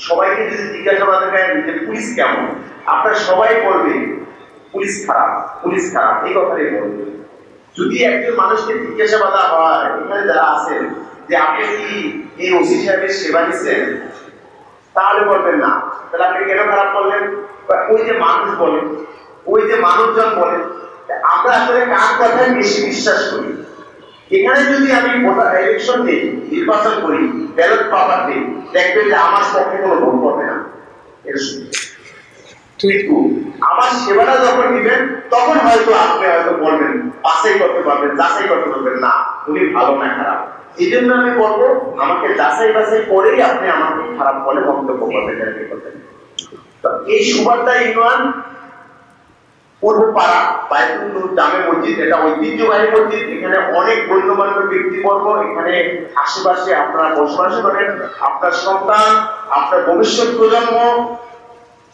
সবাইকে যদি জিজ্ঞাসাবাদ করেন যে পুলিশ কেমন, আপনারা সবাই বলবে পুলিশ খারাপ, পুলিশ খারাপ, এই কথাটাই বলবে। যদি একজন মানুষকে জিজ্ঞাসাবাদ হয়, এখানে যারা আছেন, যে আপনি কি এই ওসি সাহেবের সেবা নিচ্ছেন, তাহলে বলবেন না। তাহলে আপনি কেন খারাপ করলেন? ওই যে মানুষ বলে, ওই যে মানুষজন বলে, আমরা আসলে কার কথায় বেশি বিশ্বাস করি? এখানে যদি আমি ইলেকশন দিই, নির্বাচন করি, ব্যালট পেপার দিই, দেখবেন যে আমার পক্ষে কোনো ভোট পড়বে না। কিন্তু আমার সেবাটা যখন দিবেন, তখন হয়তো আপনি হয়তো বলবেন, বাছাই করতে পারবেন, যাচাই করতে পারবেন, না উনি ভালো না খারাপ। এই জন্য আমি বলবো, আমাকে যাচাই বাছাই করেই আপনি আমাকে খারাপ বলে মন্তব্য করবেন। এই সুবাদা ইউনিয়ন পূর্বপাড়া বাইতুল জামে মসজিদ, এটা ঐতিহ্যবাহী মসজিদ। এখানে অনেক গণ্যমান্য ব্যক্তিবর্গ এখানে আশেপাশে আপনারা বসবাস করেন, আপনার সন্তান, আপনার ভবিষ্যৎ প্রজন্ম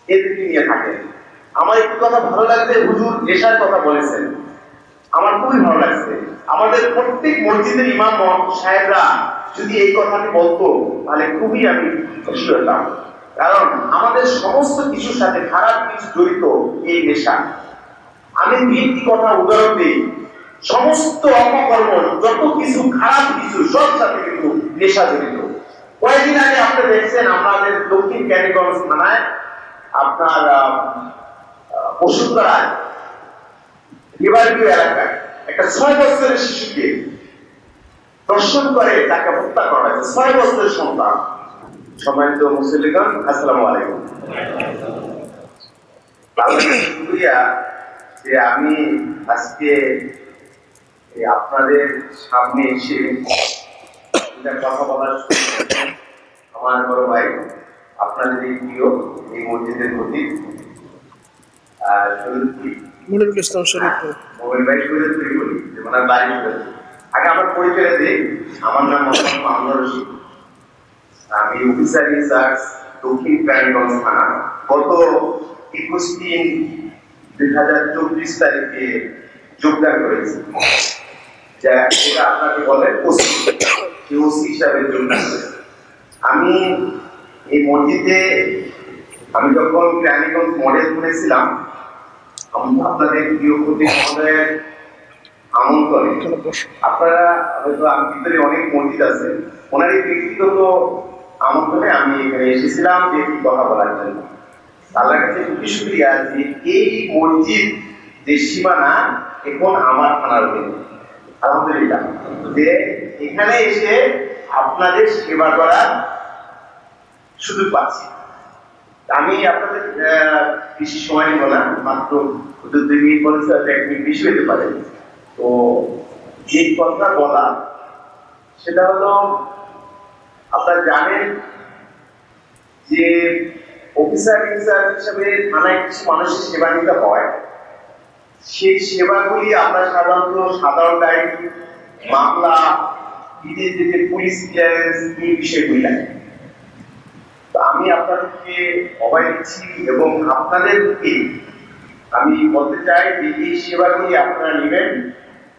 এদেরকে নিয়ে থাকেন। আমার একটু কথা ভালো লাগছে, হুজুর নেশার কথা বলেছেন, আমার খুবই ভালো লাগছে। আমাদের প্রত্যেক মসজিদের ইমাম সাহেবরা যদি এই কথাটি বলতো, তাহলে খুবই আমি খুশি হতাম। কারণ আমাদের সমস্ত কিছুর সাথে খারাপ কিছু জড়িত এই নেশা। আমি তিনটি কথা উদাহরণ দিই, সমস্ত অপকর্ম, যত কিছু খারাপ কিছু, সব সাথে কিন্তু নেশা জড়িত। কয়েকদিন আগে আপনি দেখছেন আমাদের দক্ষিণ ক্যানিগঞ্জ থানায় আপনার বসুন্ধরায় রিভারভিউ এলাকায় একটা 6 বছরের শিশুকে দর্শন করে তাকে হত্যা করা হয়েছে। 6 বছরের সন্তান। সম্মানিত মুসলিমগণ, আসসালামু আলাইকুম। শুকরিয়া যে আমি আজকে আপনাদের সামনে এসে কথা বলার, আমার বড় ভাই, আপনাদের এই প্রিয় এই মসজিদের প্রতি মনিরুল ইসলাম শরীফ ভাই শরীফ বলি, ওনার বাড়ি। আগে আমার পরিচয় দিই, আমার নাম মোহাম্মদ মাহমুদ রশিদ, আমি অফিসার ইনচার্জ দক্ষিণ ক্রাইমগঞ্জ থানা। গত 21/3/2024 তারিখে যোগদান করেছি, যা এটা আপনাকে বলে ওসি হিসাবে যোগদান করেছি। আমি এই মসজিদে আমি যখন ক্রাইমগঞ্জ মডেল করেছিলাম, আপনাদের প্রিয় প্রতি মহোদয়ের আমন্ত্রণে, আপনারা হয়তো আমি ভিতরে অনেক মসজিদ আছে, ওনার এই ব্যক্তিগত আমন্ত্রণে আমি এখানে এসেছিলাম যে একটি কথা বলার জন্য। আল্লাহর কাছে খুবই শুকরিয়া যে এই মসজিদ যে সীমানা এখন আমার থানার অধীনে, আলহামদুলিল্লাহ, যে এখানে এসে আপনাদের সেবা করার সুযোগ পাচ্ছি। আমি আপনাদের বেশি সময় নিব না, মাত্র 2 মিনিট বলেছে, 1 মিনিট বেশি হতে পারে। তো যে কথা বলা সেটা হলো, আপনারা জানেন যে অফিসার ইনচার্জ হিসেবে থানায় কিছু মানুষের সেবা নিতে হয়। সেই সেবাগুলি আমরা সাধারণত সাধারণ ডায়েরি, মামলা, বিদেশ যেতে পুলিশ ক্লিয়ারেন্স, এই বিষয়গুলি লাগে। তো আমি আপনাদেরকে অভয় দিচ্ছি এবং আপনাদেরকে আমি বলতে চাই যে এই সেবাগুলি আপনারা নেবেন,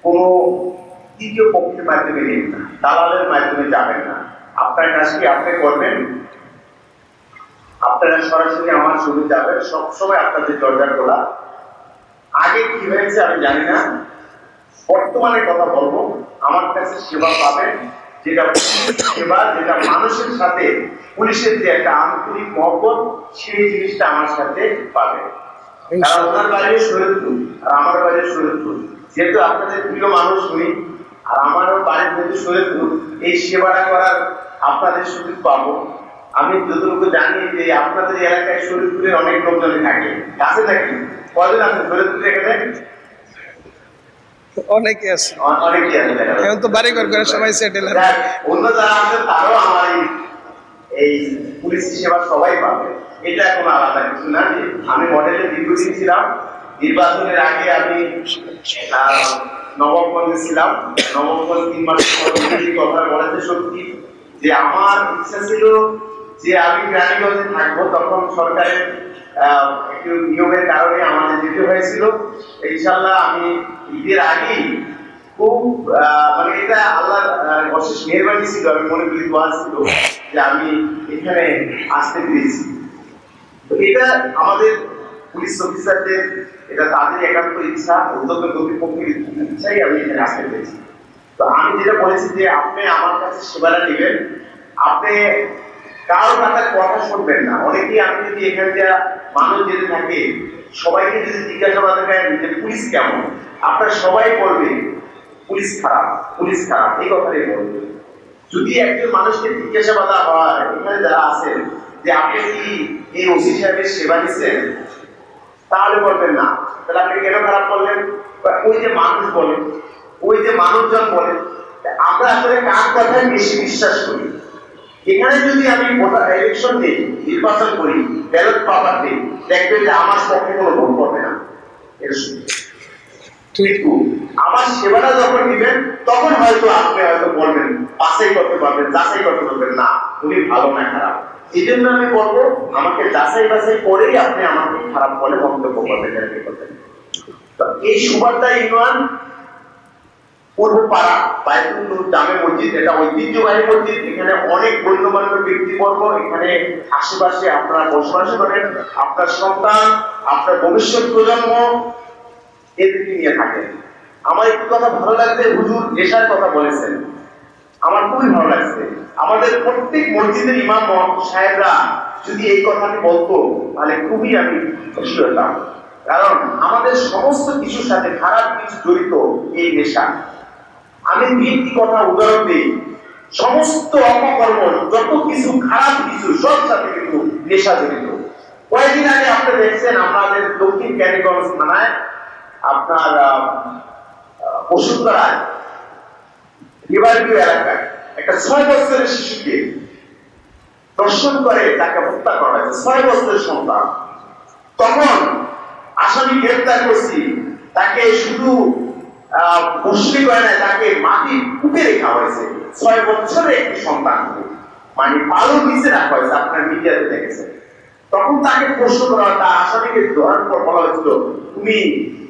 কোনো তৃতীয় পক্ষের মাধ্যমে নেবেন না, দালালের মাধ্যমে যাবেন না। আপনার কাজটি আপনি করবেন, আপনারা সরাসরি আমার সঙ্গে যাবেন, সবসময় আপনাদের দরজা খোলা। আগে কি হয়েছে আমি জানি না, বর্তমানে কথা বলবো, আমার কাছে সেবা পাবেন যেটা সেবা, যেটা মানুষের সাথে পুলিশের যে একটা আন্তরিক মহব্বত, সেই জিনিসটা আমার সাথে পাবেন। কারণ ওনার বাড়ি শরীয়তপুর আর আমার বাড়ি শরীয়তপুর, যেহেতু আপনাদের প্রিয় মানুষ উনি, আর আমারও বাড়ির যেহেতু শরীয়তপুর, এই সেবাটা করার আপনাদের সুযোগ পাবো। আমি যতটুকু জানি যে আপনাদের এলাকায় শরীয়তপুরের অনেক লোকজনই থাকে, কাছে থাকি। কজন আছে শরীয়তপুরে এখানে? অনেকে আছে, অনেকে আছে। এখন তো বাড়ি ঘর করে সবাই সেটেল। অন্য যারা আছে তারও আমার এই পুলিশ সেবা সবাই পাবে, এটা কোনো আলাদা কিছু না। আমি মডেলে দীর্ঘদিন ছিলাম, নির্বাচনের আগে আমি নবাবগঞ্জে ছিলাম। নবাবগঞ্জ 3 মাস কথা বলেছে সত্যি, যে আমার ইচ্ছা ছিল যে আমি রানীগঞ্জে থাকবো। তখন সরকারের একটু নিয়মের কারণে আমাদের যেতে হয়েছিল। ইনশাল্লাহ আমি ঈদের আগেই খুব মানে এটা আল্লাহর অশেষ মেহেরবানি ছিল, আমি মনে করি দোয়া ছিল যে আমি এখানে আসতে পেরেছি। তো এটা আমাদের পুলিশ অফিসারদের, এটা তাদের একান্ত ইচ্ছা, উদ্যোগের কর্তৃপক্ষের ইচ্ছাই আমি এখানে আসতে পেরেছি। তো আমি যেটা বলেছি যে আপনি আমার কাছে সেবাটা নেবেন, আপনি কারো কাছে কথা শুনবেন না। অনেকেই আমি যদি এখানে যা মানুষ যেতে থাকে সবাইকে যদি জিজ্ঞাসাবাদ করেন যে পুলিশ কেমন, আপনারা সবাই বলবে পুলিশ খারাপ, পুলিশ খারাপ, এই কথাটাই বলবে। যদি একজন মানুষকে জিজ্ঞাসাবাদ হয় এখানে যারা আছেন যে আপনি কি এই ওসি সাহেবের সেবা নিচ্ছেন, তাহলে বলবেন না। তাহলে আপনি কেন খারাপ করলেন? ওই যে মানুষ বলে, ওই যে মানুষজন বলে, আমরা আসলে কার কথায় বেশি বিশ্বাস করি? এখানে যদি আমি ইলেকশন দিই, নির্বাচন করি, ব্যালট পেপার দিই, দেখবেন যে আমার পক্ষে কোনো ভোট করবে না। কিন্তু আমার সেবাটা যখন দিবেন তখন হয়তো আপনি হয়তো বলবেন, বাছাই করতে পারবেন, যাচাই করতে পারবেন না উনি ভালো না খারাপ। এই জন্য আমি বলবো আমাকে যাচাই বাছাই করেই আপনি আমাকে খারাপ বলে মন্তব্য করবেন। এই সুবারদা ইউনিয়ন পূর্বপাড়া বায়তুল জামে মসজিদ, এটা ঐতিহ্যবাহী মসজিদ। এখানে অনেক গণ্যমান্য ব্যক্তিবর্গ এখানে আশেপাশে আপনারা বসবাস করেন, আপনার সন্তান, আপনার ভবিষ্যৎ প্রজন্ম এদেরকে নিয়ে থাকেন। আমার একটু কথা ভালো লাগছে, হুজুর নেশার কথা বলেছেন, আমার খুবই ভালো লাগছে। আমাদের প্রত্যেক মসজিদের ইমাম সাহেবরা যদি এই কথাটি বলতো তাহলে খুবই আমি খুশি হতাম। কারণ আমাদের সমস্ত কিছুর সাথে খারাপ কিছু জড়িত এই নেশা। আমি তিনটি কথা উদাহরণ দিই, সমস্ত অপকর্ম, যত কিছু খারাপ কিছু সব সাথে কিন্তু নেশা জড়িত। কয়েকদিন আগে আপনি দেখছেন আমাদের দক্ষিণ ক্যানিগঞ্জ থানায় আপনার বসুন্ধরায় রিভারভিউ এলাকায় একটা 6 বছরের শিশুকে দর্শন করে তাকে হত্যা করা হয়েছে, 6 বছরের সন্তান। তখন আসামি গ্রেফতার করছি, তাকে শুধু বসলি করে না, তাকে মাটি পুঁতে রেখা হয়েছে। 6 বছরের একটি সন্তান মানে পালন নিচে রাখা হয়েছে, আপনার মিডিয়াতে দেখেছেন। তখন তাকে প্রশ্ন করা হয়, তার আসামিকে ধরার পর বলা হয়েছিল তুমি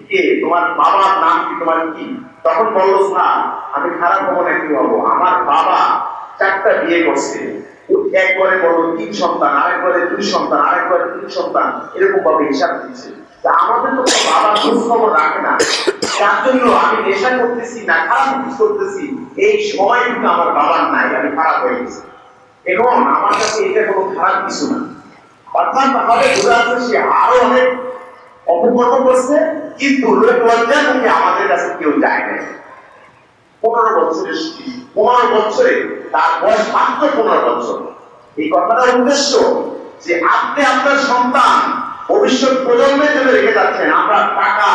কে, তোমার বাবার নাম কি, তোমার কি? তখন বললো স্যার আমি খারাপ হবো না কি হবো, আমার বাবা 4টা বিয়ে করছে, একবারে বললো 3 সন্তান, আরেকবারে 2 সন্তান, আরেকবারে 3 সন্তান, এরকম ভাবে হিসাব দিচ্ছে। আমাদের তো বাবা খোঁজ খবর রাখে না, তার জন্য আমি নেশা করতেছি না খারাপ কিছু করতেছি, এই সময়টুকু আমার বাবার নাই, আমি খারাপ হয়ে গেছি। এখন আমার কাছে এটা কোনো খারাপ কিছু না। অর্থাৎ তাহলে বোঝা যাচ্ছে সে আরো অনেক অপকর্ম করছে, কিন্তু লোক লজ্জা থেকে আমাদের কাছে কেউ যায় না। 15 বছরের 15 বছরে তার বয়স মাত্র 15 বছর। এই কথাটার উদ্দেশ্য যে আপনি আপনার সন্তান ভবিষ্যৎ প্রজন্মের জন্য রেখে যাচ্ছেন। আমরা টাকা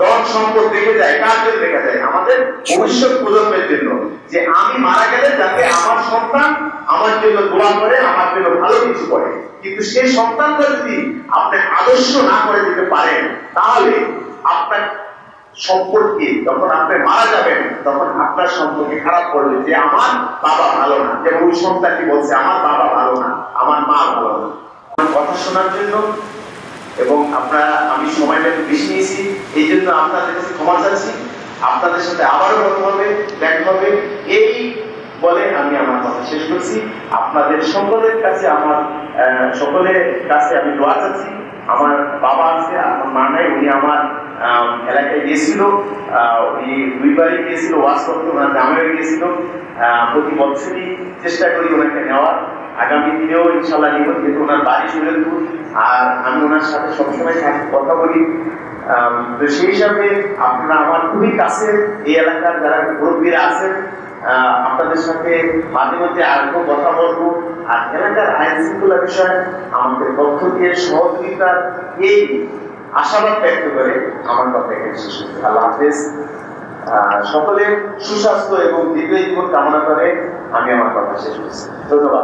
ধন সম্পদ রেখে যাই, কার জন্য রেখে যাই? আমাদের ভবিষ্যৎ প্রজন্মের জন্য, যে আমি মারা গেলে যাতে আমার সন্তান আমার জন্য দোয়া করে, আমার জন্য ভালো কিছু করে। কিন্তু সেই সন্তানটা যদি আপনি আদর্শ না করে দিতে পারেন, তাহলে আপনার সম্পর্কে যখন আপনি মারা যাবেন তখন আপনার সম্পর্কে খারাপ করবে যে আমার বাবা ভালো না। যেমন ওই সন্তানটি বলছে আমার বাবা ভালো না, আমার মা ভালো না। কথা শোনার জন্য এবং আপনারা, আমি সময়টা একটু বেশি নিয়েছি, এই জন্য আপনাদের কাছে ক্ষমা চাচ্ছি। আপনাদের সাথে আবারও কথা হবে, দেখা হবে, এই বলে আমি আমার কথা শেষ করছি। আপনাদের সকলের কাছে আমি দোয়া চাচ্ছি। আমার বাবা আছে, আমার মা নাই, উনি আমার এলাকায় গিয়েছিল, উনি 2 বারই গিয়েছিল ওয়াজ করতে, ওনার গ্রামে গিয়েছিল। প্রতি বছরই চেষ্টা করি ওনাকে নেওয়ার, আগামী দিনেও ইনশাল্লাহ নিব, যেহেতু ওনার বাড়ি শরীয়তপুর, আর আমি ওনার সাথে সবসময় কথা বলি। তো সেই হিসাবে আপনারা আমার খুবই কাছে, এই এলাকার যারা মুরব্বীরা আছেন, আপনাদের সাথে মাঝে মধ্যে আরো কথা বলবো। আর এলাকার আইন শৃঙ্খলা বিষয়ে আমাদের তথ্য দিয়ে সহযোগিতার এই আশাবাদ ব্যক্ত করে আমার কথা এখানে শেষ করছি। আল্লাহ হাফেজ। সকলের সুস্বাস্থ্য এবং দীর্ঘ জীবন কামনা করে আমি আমার কথা শেষ করছি। ধন্যবাদ।